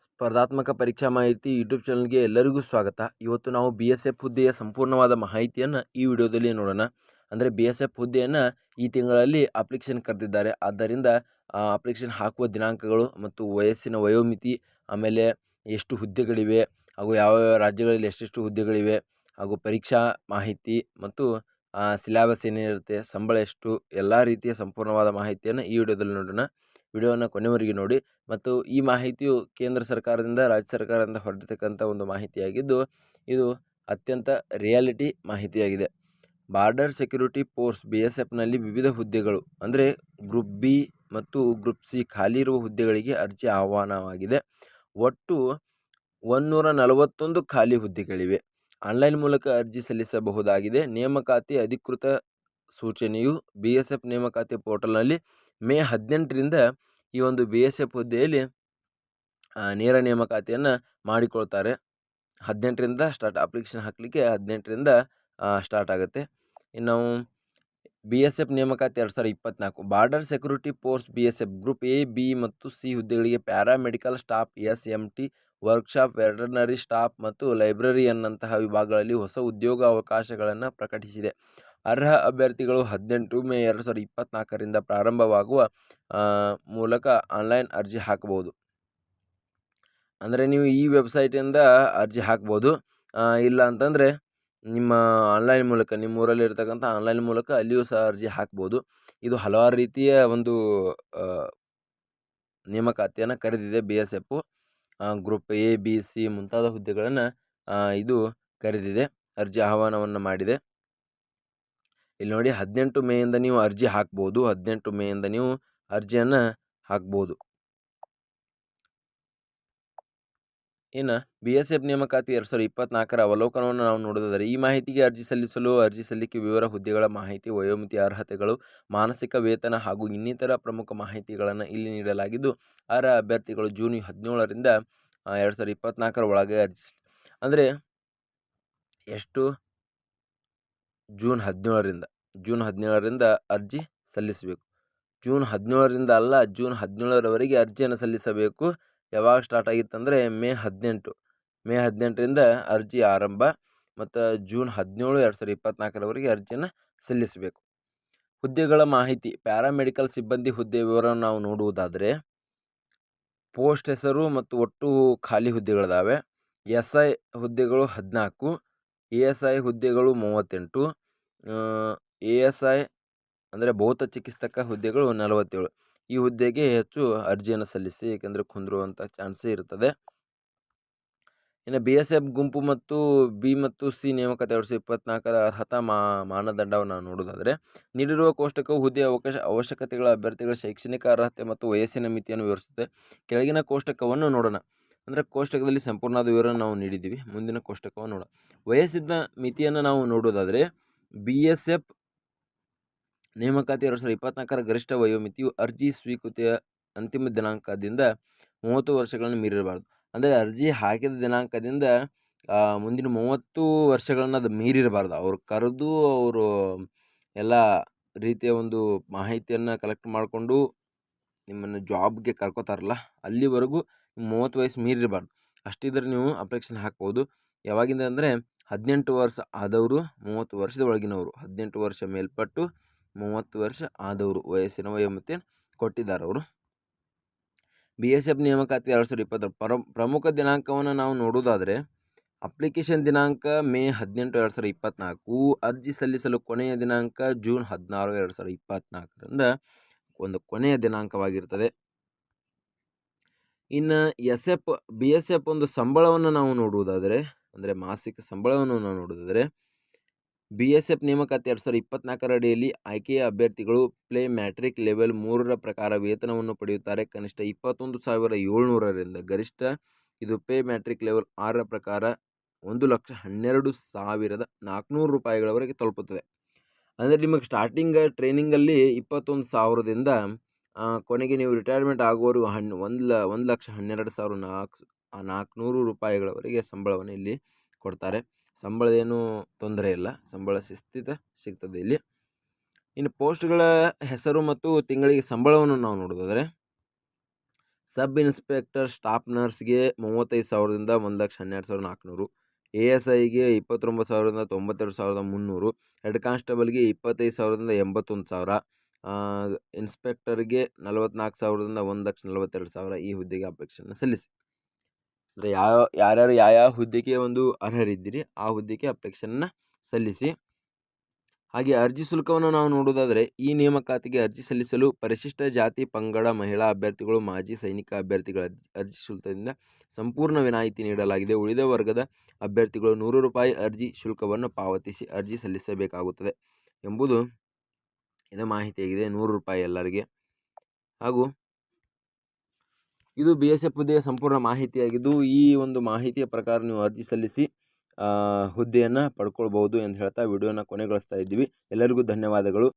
ಸ್ಪರ್ಧಾತ್ಮಕ ಪರೀಕ್ಷಾ ಮಾಹಿತಿ ಯೂಟ್ಯೂಬ್ ಚಾನಲ್ಗೆ ಎಲ್ಲರಿಗೂ ಸ್ವಾಗತ. ಇವತ್ತು ನಾವು BSF ಹುದ್ದೆಯ ಸಂಪೂರ್ಣವಾದ ಮಾಹಿತಿಯನ್ನು ಈ ವಿಡಿಯೋದಲ್ಲಿ ನೋಡೋಣ. ಅಂದರೆ BSF ಹುದ್ದೆಯನ್ನು ಈ ತಿಂಗಳಲ್ಲಿ ಅಪ್ಲಿಕೇಶನ್ ಕರೆದಿದ್ದಾರೆ. ಆದ್ದರಿಂದ ಅಪ್ಲಿಕೇಶನ್ ಹಾಕುವ ದಿನಾಂಕಗಳು ಮತ್ತು ವಯಸ್ಸಿನ ವಯೋಮಿತಿ, ಆಮೇಲೆ ಎಷ್ಟು ಹುದ್ದೆಗಳಿವೆ ಹಾಗೂ ಯಾವ ರಾಜ್ಯಗಳಲ್ಲಿ ಎಷ್ಟೆಷ್ಟು ಹುದ್ದೆಗಳಿವೆ ಹಾಗೂ ಪರೀಕ್ಷಾ ಮಾಹಿತಿ ಮತ್ತು ಸಿಲೆಬಸ್ ಏನಿರುತ್ತೆ, ಸಂಬಳ ಎಷ್ಟು, ಎಲ್ಲ ರೀತಿಯ ಸಂಪೂರ್ಣವಾದ ಮಾಹಿತಿಯನ್ನು ಈ ವಿಡಿಯೋದಲ್ಲಿ ನೋಡೋಣ. ವಿಡಿಯೋವನ್ನು ಕೊನೆವರೆಗೆ ನೋಡಿ. ಮತ್ತು ಈ ಮಾಹಿತಿಯು ಕೇಂದ್ರ ಸರ್ಕಾರದಿಂದ ರಾಜ್ಯ ಸರ್ಕಾರದಿಂದ ಹೊರಡಿರ್ತಕ್ಕಂಥ ಒಂದು ಮಾಹಿತಿಯಾಗಿದ್ದು, ಇದು ಅತ್ಯಂತ ರಿಯಾಲಿಟಿ ಮಾಹಿತಿಯಾಗಿದೆ. ಬಾರ್ಡರ್ ಸೆಕ್ಯೂರಿಟಿ ಫೋರ್ಸ್ BSFನಲ್ಲಿ ವಿವಿಧ ಹುದ್ದೆಗಳು ಅಂದರೆ ಗ್ರೂಪ್ ಬಿ ಮತ್ತು ಗ್ರೂಪ್ ಸಿ ಖಾಲಿ ಇರುವ ಹುದ್ದೆಗಳಿಗೆ ಅರ್ಜಿ ಆಹ್ವಾನವಾಗಿದೆ. ಒಟ್ಟು 141 ಖಾಲಿ ಹುದ್ದೆಗಳಿವೆ. ಆನ್ಲೈನ್ ಮೂಲಕ ಅರ್ಜಿ ಸಲ್ಲಿಸಬಹುದಾಗಿದೆ. ನೇಮಕಾತಿ ಅಧಿಕೃತ ಸೂಚನೆಯು BSF ನೇಮಕಾತಿ ಪೋರ್ಟಲ್ನಲ್ಲಿ ಮೇ 18ರಿಂದ ಈ ಒಂದು BSF ಹುದ್ದೆಯಲ್ಲಿ ನೇರ ನೇಮಕಾತಿಯನ್ನು ಮಾಡಿಕೊಳ್ತಾರೆ. 18ರಿಂದ ಸ್ಟಾರ್ಟ್, ಅಪ್ಲಿಕೇಶನ್ ಹಾಕಲಿಕ್ಕೆ 18ರಿಂದ ಸ್ಟಾರ್ಟ್ ಆಗುತ್ತೆ. ಇನ್ನು BSF ನೇಮಕಾತಿ 2024 border security force BSF group A, B ಮತ್ತು ಸಿ ಹುದ್ದೆಗಳಿಗೆ paramedical staff, SMT, workshop, veterinary staff ಮತ್ತು ಲೈಬ್ರರಿಯನ್ನಂತಹ ವಿಭಾಗಗಳಲ್ಲಿ ಹೊಸ ಉದ್ಯೋಗ ಅವಕಾಶಗಳನ್ನು ಪ್ರಕಟಿಸಿದೆ. ಅರ್ಹ ಅಭ್ಯರ್ಥಿಗಳು 18 ಮೇ 2024ರಿಂದ ಪ್ರಾರಂಭವಾಗುವ ಮೂಲಕ ಆನ್ಲೈನ್ ಅರ್ಜಿ ಹಾಕಬಹುದು. ಅಂದರೆ ನೀವು ಈ ವೆಬ್ಸೈಟಿಂದ ಅರ್ಜಿ ಹಾಕ್ಬೋದು. ಇಲ್ಲ ಅಂತಂದರೆ ನಿಮ್ಮ ಆನ್ಲೈನ್ ಮೂಲಕ, ನಿಮ್ಮ ಊರಲ್ಲಿರ್ತಕ್ಕಂಥ ಆನ್ಲೈನ್ ಮೂಲಕ ಅಲ್ಲಿಯೂ ಸಹ ಅರ್ಜಿ ಹಾಕ್ಬೋದು. ಇದು ಹಲವಾರು ರೀತಿಯ ಒಂದು ನೇಮಕಾತಿಯನ್ನು ಕರೆದಿದೆ BSF. Group A, B, C ಮುಂತಾದ ಹುದ್ದೆಗಳನ್ನು ಇದು ಕರೆದಿದೆ, ಅರ್ಜಿ ಆಹ್ವಾನವನ್ನು ಮಾಡಿದೆ. ಇಲ್ಲಿ ನೋಡಿ, 18 ಮೇಯಿಂದ ನೀವು ಅರ್ಜಿ ಹಾಕ್ಬೋದು. 18 ಮೇಯಿಂದ ನೀವು ಅರ್ಜಿಯನ್ನು ಹಾಕ್ಬೋದು. ಇನ್ನು BSF ನೇಮಕಾತಿ 2024ರ ಅವಲೋಕನವನ್ನು ನಾವು ನೋಡೋದಾದರೆ, ಈ ಮಾಹಿತಿಗೆ ಅರ್ಜಿ ಸಲ್ಲಿಸಲು ಅರ್ಜಿ ಸಲ್ಲಿಕೆ ವಿವರ, ಹುದ್ದೆಗಳ ಮಾಹಿತಿ, ವಯೋಮಿತಿ, ಅರ್ಹತೆಗಳು, ಮಾನಸಿಕ ವೇತನ ಹಾಗೂ ಇನ್ನಿತರ ಪ್ರಮುಖ ಮಾಹಿತಿಗಳನ್ನು ಇಲ್ಲಿ ನೀಡಲಾಗಿದ್ದು, ಅರ್ಹ ಅಭ್ಯರ್ಥಿಗಳು ಜೂನ್ 17ರಿಂದ 2024ರ ಒಳಗೆ ಅರ್ಜಿ, ಅಂದರೆ ಎಷ್ಟು, ಜೂನ್ 17ರಿಂದ ಅರ್ಜಿ ಸಲ್ಲಿಸಬೇಕು. ಜೂನ್ 17ರಿಂದ ಅಲ್ಲ, ಜೂನ್ 17ರವರೆಗೆ ಅರ್ಜಿಯನ್ನು ಸಲ್ಲಿಸಬೇಕು. ಯಾವಾಗ ಸ್ಟಾರ್ಟ್ ಆಗಿತ್ತಂದರೆ ಮೇ 18ರಿಂದ ಅರ್ಜಿ ಆರಂಭ ಮತ್ತು ಜೂನ್ 17, 2024ರವರೆಗೆ ಅರ್ಜಿಯನ್ನು ಸಲ್ಲಿಸಬೇಕು. ಹುದ್ದೆಗಳ ಮಾಹಿತಿ, ಪ್ಯಾರಾಮೆಡಿಕಲ್ ಸಿಬ್ಬಂದಿ ಹುದ್ದೆ ವಿವರವನ್ನು ನಾವು ನೋಡುವುದಾದರೆ, ಪೋಸ್ಟ್ ಹೆಸರು ಮತ್ತು ಒಟ್ಟು ಖಾಲಿ ಹುದ್ದೆಗಳಿದ್ದಾವೆ. SI ಹುದ್ದೆಗಳು 14, ASI ಹುದ್ದೆಗಳು 38, ASI ಅಂದರೆ ಭೌತ ಚಿಕಿತ್ಸಕ ಹುದ್ದೆಗಳು 47. ಈ ಹುದ್ದೆಗೆ ಹೆಚ್ಚು ಅರ್ಜಿಯನ್ನು ಸಲ್ಲಿಸಿ, ಏಕೆಂದರೆ ಕುಂದಿರುವಂಥ ಚಾನ್ಸೇ ಇರ್ತದೆ. ಇನ್ನು BSF ಗುಂಪು ಮತ್ತು ಬಿ ಮತ್ತು ಸಿ ನೇಮಕಾತಿ 2024ರ ಅರ್ಹತಾ ಮಾನದಂಡವನ್ನು ನಾವು ನೋಡೋದಾದರೆ, ನೀಡಿರುವ ಕೋಷ್ಟಕವು ಹುದ್ದೆಯ ಅವಶ್ಯಕತೆಗಳ, ಅಭ್ಯರ್ಥಿಗಳ ಶೈಕ್ಷಣಿಕ ಅರ್ಹತೆ ಮತ್ತು ವಯಸ್ಸಿನ ಮಿತಿಯನ್ನು ವಿವರಿಸುತ್ತೆ. ಕೆಳಗಿನ ಕೋಷ್ಟಕವನ್ನು ನೋಡೋಣ. ಅಂದರೆ ಕೋಷ್ಟಕದಲ್ಲಿ ಸಂಪೂರ್ಣವಾದ ವಿವರವನ್ನು ನಾವು ನೀಡಿದ್ದೀವಿ. ಮುಂದಿನ ಕೋಷ್ಟಕವನ್ನು ನೋಡೋಣ. ವಯಸ್ಸಿನ ಮಿತಿಯನ್ನು ನಾವು ನೋಡೋದಾದರೆ, BSF ನೇಮಕಾತಿ 2024ರ ಗರಿಷ್ಠ ವಯೋಮಿತಿಯು ಅರ್ಜಿ ಸ್ವೀಕೃತಿಯ ಅಂತಿಮ ದಿನಾಂಕದಿಂದ 30 ವರ್ಷಗಳನ್ನು ಮೀರಿರಬಾರ್ದು. ಅಂದರೆ ಅರ್ಜಿ ಹಾಕಿದ ದಿನಾಂಕದಿಂದ ಮುಂದಿನ 30 ವರ್ಷಗಳನ್ನು ಅದು ಮೀರಿರಬಾರ್ದು. ಅವರು ಕರೆದು ಅವರು ಎಲ್ಲ ರೀತಿಯ ಒಂದು ಮಾಹಿತಿಯನ್ನು ಕಲೆಕ್ಟ್ ಮಾಡಿಕೊಂಡು ನಿಮ್ಮನ್ನು ಜಾಬ್ಗೆ ಕರ್ಕೋತಾರಲ್ಲ, ಅಲ್ಲಿವರೆಗೂ 30 ವಯಸ್ಸು ಮೀರಿರಬಾರ್ದು. ಅಷ್ಟಿದ್ರೆ ನೀವು ಅಪ್ಲಿಕೇಶನ್ ಹಾಕ್ಬೋದು. ಯಾವಾಗಿಂದ ಅಂದರೆ 18 ವರ್ಷ ಆದವರು, 30 ವರ್ಷದ ಒಳಗಿನವರು, 18 ವರ್ಷ ಮೇಲ್ಪಟ್ಟು 30 ವರ್ಷ ಆದವರು ವಯಸ್ಸಿನ ವಯೋಮಿತಿ ಕೊಟ್ಟಿದ್ದಾರೆ ಅವರು. BSF ನೇಮಕಾತಿ 2020 ಪ್ರಮುಖ ದಿನಾಂಕವನ್ನು ನಾವು ನೋಡೋದಾದರೆ, ಅಪ್ಲಿಕೇಶನ್ ದಿನಾಂಕ ಮೇ 18, 2024, ಅರ್ಜಿ ಸಲ್ಲಿಸಲು ಕೊನೆಯ ದಿನಾಂಕ ಜೂನ್ 16, 2024ರಿಂದ ಒಂದು ಕೊನೆಯ ದಿನಾಂಕವಾಗಿರ್ತದೆ. ಇನ್ನು BSF ಒಂದು ಸಂಬಳವನ್ನು ನಾವು ನೋಡುವುದಾದರೆ, ಅಂದರೆ ಮಾಸಿಕ ಸಂಬಳವನ್ನು ನಾವು ನೋಡೋದಾದರೆ, BSF ನೇಮಕಾತಿ 2024ರ ಅಡಿಯಲ್ಲಿ ಆಯ್ಕೆಯ ಅಭ್ಯರ್ಥಿಗಳು ಪ್ಲೇ ಮ್ಯಾಟ್ರಿಕ್ ಲೆವೆಲ್ 3ರ ಪ್ರಕಾರ ವೇತನವನ್ನು ಪಡೆಯುತ್ತಾರೆ. ಕನಿಷ್ಠ 21,700ರಿಂದ ಗರಿಷ್ಠ ಇದು ಪೇ ಮ್ಯಾಟ್ರಿಕ್ ಲೆವೆಲ್ 6ರ ಪ್ರಕಾರ 1,12,400 ರೂಪಾಯಿಗಳವರೆಗೆ ತಲುಪುತ್ತದೆ. ಅಂದರೆ ನಿಮಗೆ ಸ್ಟಾರ್ಟಿಂಗ್ ಟ್ರೈನಿಂಗಲ್ಲಿ 21,000ದಿಂದ ಕೊನೆಗೆ ನೀವು ರಿಟೈರ್ಮೆಂಟ್ ಆಗುವವರು 1,12,400 ರೂಪಾಯಿಗಳವರೆಗೆ ಸಂಬಳವನ್ನು ಇಲ್ಲಿ ಕೊಡ್ತಾರೆ. ಸಂಬಳದೇನು ತೊಂದರೆ ಇಲ್ಲ, ಸಂಬಳ ಶಿಸ್ತಿತ ಸಿಗ್ತದೆ ಇಲ್ಲಿ. ಇನ್ನು ಪೋಸ್ಟ್ಗಳ ಹೆಸರು ಮತ್ತು ತಿಂಗಳಿಗೆ ಸಂಬಳವನ್ನು ನಾವು ನೋಡೋದಾದರೆ, ಸಬ್ ಇನ್ಸ್ಪೆಕ್ಟರ್ ಸ್ಟಾಫ್ ನರ್ಸ್ಗೆ 35,000ದಿಂದ 1,12,400. ASIಗೆ 29,000ದಿಂದ 92,300. ಹೆಡ್ ಕಾನ್ಸ್ಟೇಬಲ್ಗೆ 25,000ದಿಂದ 81,000. ಇನ್ಸ್ಪೆಕ್ಟರ್ಗೆ 44,000ದಿಂದ 1,42,000 ಈ ಹುದ್ದೆಗೆ ಅಪೇಕ್ಷೆಯನ್ನು ಸಲ್ಲಿಸಿ. ಅಂದರೆ ಯಾರ್ಯಾರು ಯಾವ ಹುದ್ದೆಗೆ ಒಂದು ಅರ್ಹರಿದ್ದೀರಿ ಆ ಹುದ್ದೆಗೆ ಅಪೇಕ್ಷೆಯನ್ನು ಸಲ್ಲಿಸಿ. ಹಾಗೆ ಅರ್ಜಿ ಶುಲ್ಕವನ್ನು ನಾವು ನೋಡೋದಾದರೆ, ಈ ನೇಮಕಾತಿಗೆ ಅರ್ಜಿ ಸಲ್ಲಿಸಲು ಪರಿಶಿಷ್ಟ ಜಾತಿ ಪಂಗಡ ಮಹಿಳಾ ಅಭ್ಯರ್ಥಿಗಳು, ಮಾಜಿ ಸೈನಿಕ ಅಭ್ಯರ್ಥಿಗಳ ಅರ್ಜಿ ಶುಲ್ಕದಿಂದ ಸಂಪೂರ್ಣ ವಿನಾಯಿತಿ ನೀಡಲಾಗಿದೆ. ಉಳಿದ ವರ್ಗದ ಅಭ್ಯರ್ಥಿಗಳು ₹100 ಅರ್ಜಿ ಶುಲ್ಕವನ್ನು ಪಾವತಿಸಿ ಅರ್ಜಿ ಸಲ್ಲಿಸಬೇಕಾಗುತ್ತದೆ ಎಂಬುದು ಇದು ಮಾಹಿತಿಯಾಗಿದೆ. ₹100 ಎಲ್ಲರಿಗೆ. ಹಾಗೂ ಇದು BSF ಹುದ್ದೆಯ ಸಂಪೂರ್ಣ ಮಾಹಿತಿಯಾಗಿದ್ದು, ಈ ಒಂದು ಮಾಹಿತಿಯ ಪ್ರಕಾರ ನೀವು ಅರ್ಜಿ ಸಲ್ಲಿಸಿ ಹುದ್ದೆಯನ್ನು ಪಡ್ಕೊಳ್ಬೋದು ಎಂದು ಹೇಳ್ತಾ ವಿಡಿಯೋನ ಕೊನೆಗೊಳಿಸ್ತಾ ಇದ್ದೀವಿ. ಎಲ್ಲರಿಗೂ ಧನ್ಯವಾದಗಳು.